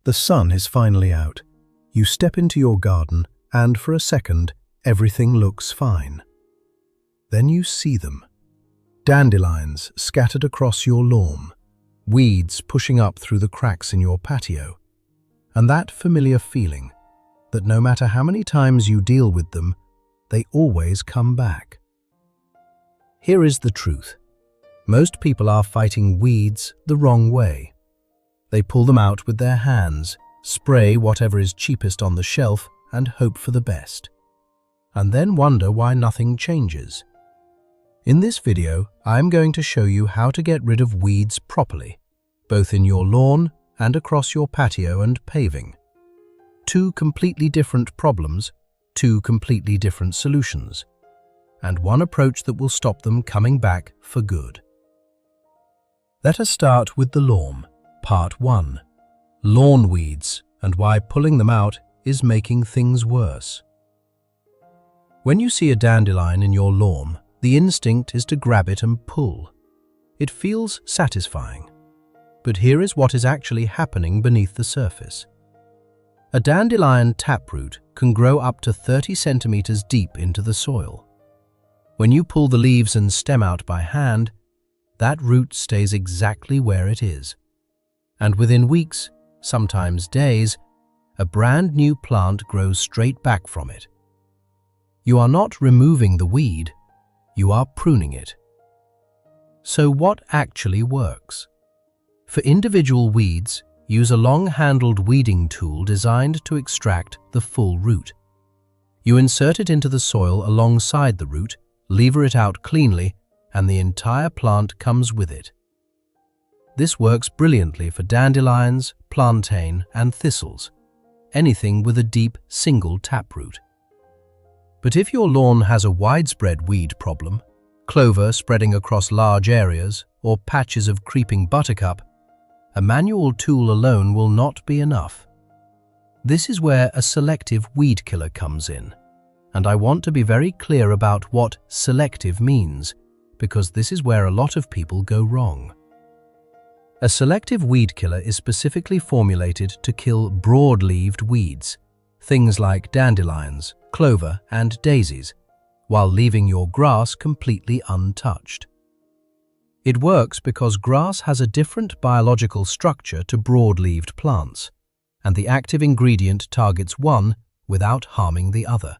The sun is finally out. You step into your garden, and for a second, everything looks fine. Then you see them. Dandelions scattered across your lawn, weeds pushing up through the cracks in your patio, and that familiar feeling that no matter how many times you deal with them, they always come back. Here is the truth. Most people are fighting weeds the wrong way. They pull them out with their hands, spray whatever is cheapest on the shelf, and hope for the best. And then wonder why nothing changes. In this video, I'm going to show you how to get rid of weeds properly, both in your lawn and across your patio and paving. Two completely different problems, two completely different solutions, and one approach that will stop them coming back for good. Let us start with the lawn, part 1. Lawn weeds and why pulling them out is making things worse. When you see a dandelion in your lawn, the instinct is to grab it and pull. It feels satisfying. But here is what is actually happening beneath the surface. A dandelion taproot can grow up to 30 centimeters deep into the soil. When you pull the leaves and stem out by hand, that root stays exactly where it is. And within weeks, sometimes days, a brand new plant grows straight back from it. You are not removing the weed, you are pruning it. So what actually works? For individual weeds, use a long-handled weeding tool designed to extract the full root. You insert it into the soil alongside the root, lever it out cleanly, and the entire plant comes with it. This works brilliantly for dandelions, plantain, and thistles, anything with a deep single taproot. But if your lawn has a widespread weed problem, clover spreading across large areas, or patches of creeping buttercup, a manual tool alone will not be enough. This is where a selective weed killer comes in, and I want to be very clear about what selective means, because this is where a lot of people go wrong. A selective weed killer is specifically formulated to kill broad-leaved weeds, things like dandelions, clover, and daisies, while leaving your grass completely untouched. It works because grass has a different biological structure to broad-leaved plants, and the active ingredient targets one without harming the other.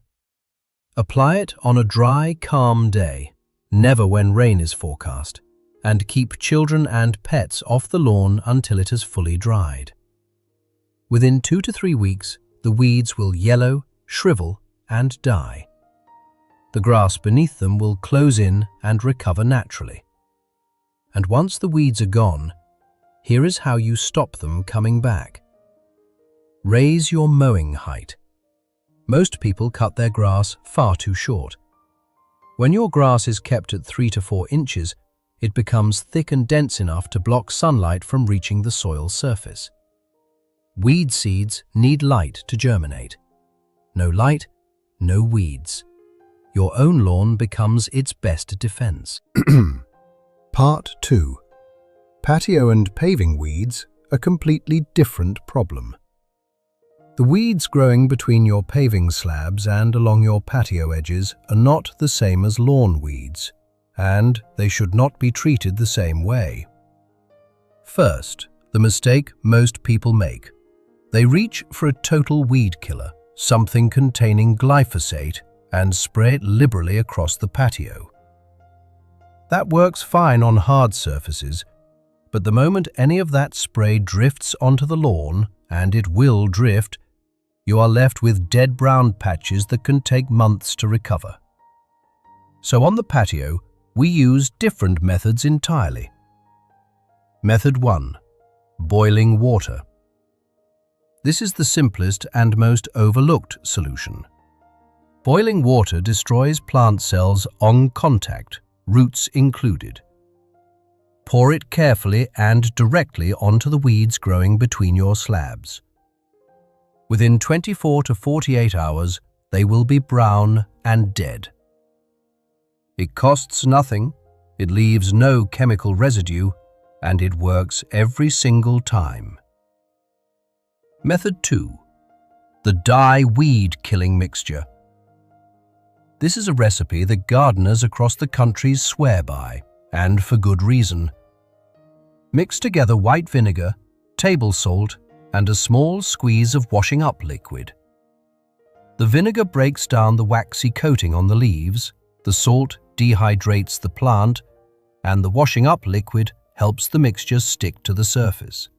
Apply it on a dry, calm day, never when rain is forecast, and keep children and pets off the lawn until it has fully dried. Within 2 to 3 weeks, the weeds will yellow, shrivel, and die. The grass beneath them will close in and recover naturally. And once the weeds are gone, here is how you stop them coming back. Raise your mowing height. Most people cut their grass far too short. When your grass is kept at 3 to 4 inches, it becomes thick and dense enough to block sunlight from reaching the soil surface. Weed seeds need light to germinate. No light, no weeds. Your own lawn becomes its best defense. Part 2. Patio and paving weeds, a completely different problem. The weeds growing between your paving slabs and along your patio edges are not the same as lawn weeds, and they should not be treated the same way. First, the mistake most people make. They reach for a total weed killer, something containing glyphosate, and spray it liberally across the patio. That works fine on hard surfaces, but the moment any of that spray drifts onto the lawn, and it will drift, you are left with dead brown patches that can take months to recover. So on the patio, we use different methods entirely. Method 1. Boiling water. This is the simplest and most overlooked solution. Boiling water destroys plant cells on contact, roots included. Pour it carefully and directly onto the weeds growing between your slabs. Within 24 to 48 hours, they will be brown and dead. It costs nothing, it leaves no chemical residue, and it works every single time. Method 2. The dye weed killing mixture. This is a recipe that gardeners across the country swear by, and for good reason. Mix together white vinegar, table salt, and a small squeeze of washing up liquid. The vinegar breaks down the waxy coating on the leaves, the salt dehydrates the plant, and the washing up liquid helps the mixture stick to the surface.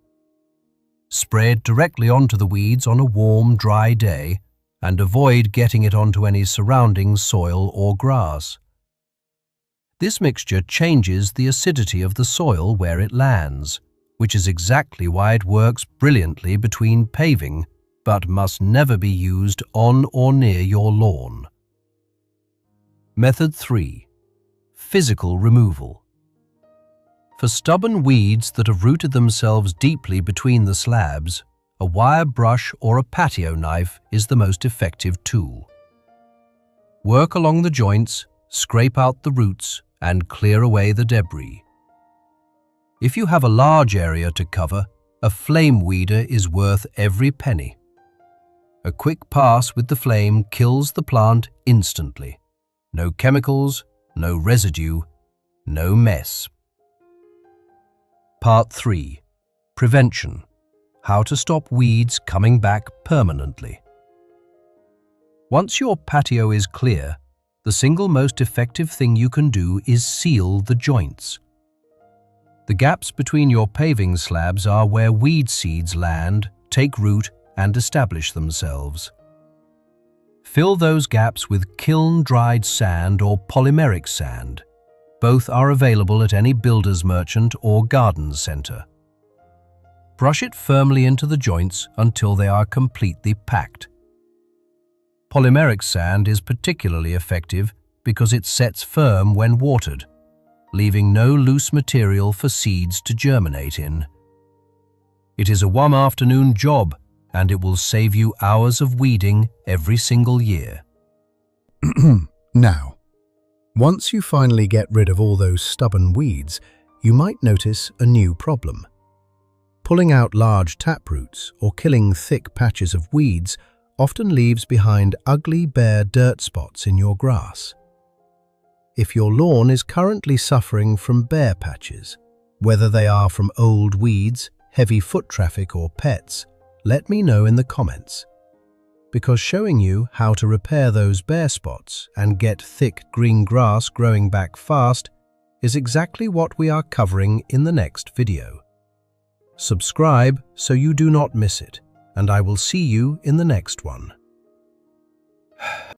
Spray it directly onto the weeds on a warm, dry day, and avoid getting it onto any surrounding soil or grass. This mixture changes the acidity of the soil where it lands, which is exactly why it works brilliantly between paving, but must never be used on or near your lawn. Method 3. Physical removal. For stubborn weeds that have rooted themselves deeply between the slabs, a wire brush or a patio knife is the most effective tool. Work along the joints, scrape out the roots, and clear away the debris. If you have a large area to cover, a flame weeder is worth every penny. A quick pass with the flame kills the plant instantly. No chemicals, no residue, no mess. Part 3. Prevention. How to stop weeds coming back permanently. Once your patio is clear, the single most effective thing you can do is seal the joints. The gaps between your paving slabs are where weed seeds land, take root, and establish themselves. Fill those gaps with kiln-dried sand or polymeric sand. Both are available at any builder's merchant or garden center. Brush it firmly into the joints until they are completely packed. Polymeric sand is particularly effective because it sets firm when watered, leaving no loose material for seeds to germinate in. It is a one-afternoon job, and it will save you hours of weeding every single year. Now, once you finally get rid of all those stubborn weeds, you might notice a new problem. Pulling out large taproots or killing thick patches of weeds often leaves behind ugly, bare dirt spots in your grass. If your lawn is currently suffering from bare patches, whether they are from old weeds, heavy foot traffic, or pets, let me know in the comments. Because showing you how to repair those bare spots and get thick green grass growing back fast is exactly what we are covering in the next video. Subscribe so you do not miss it, and I will see you in the next one.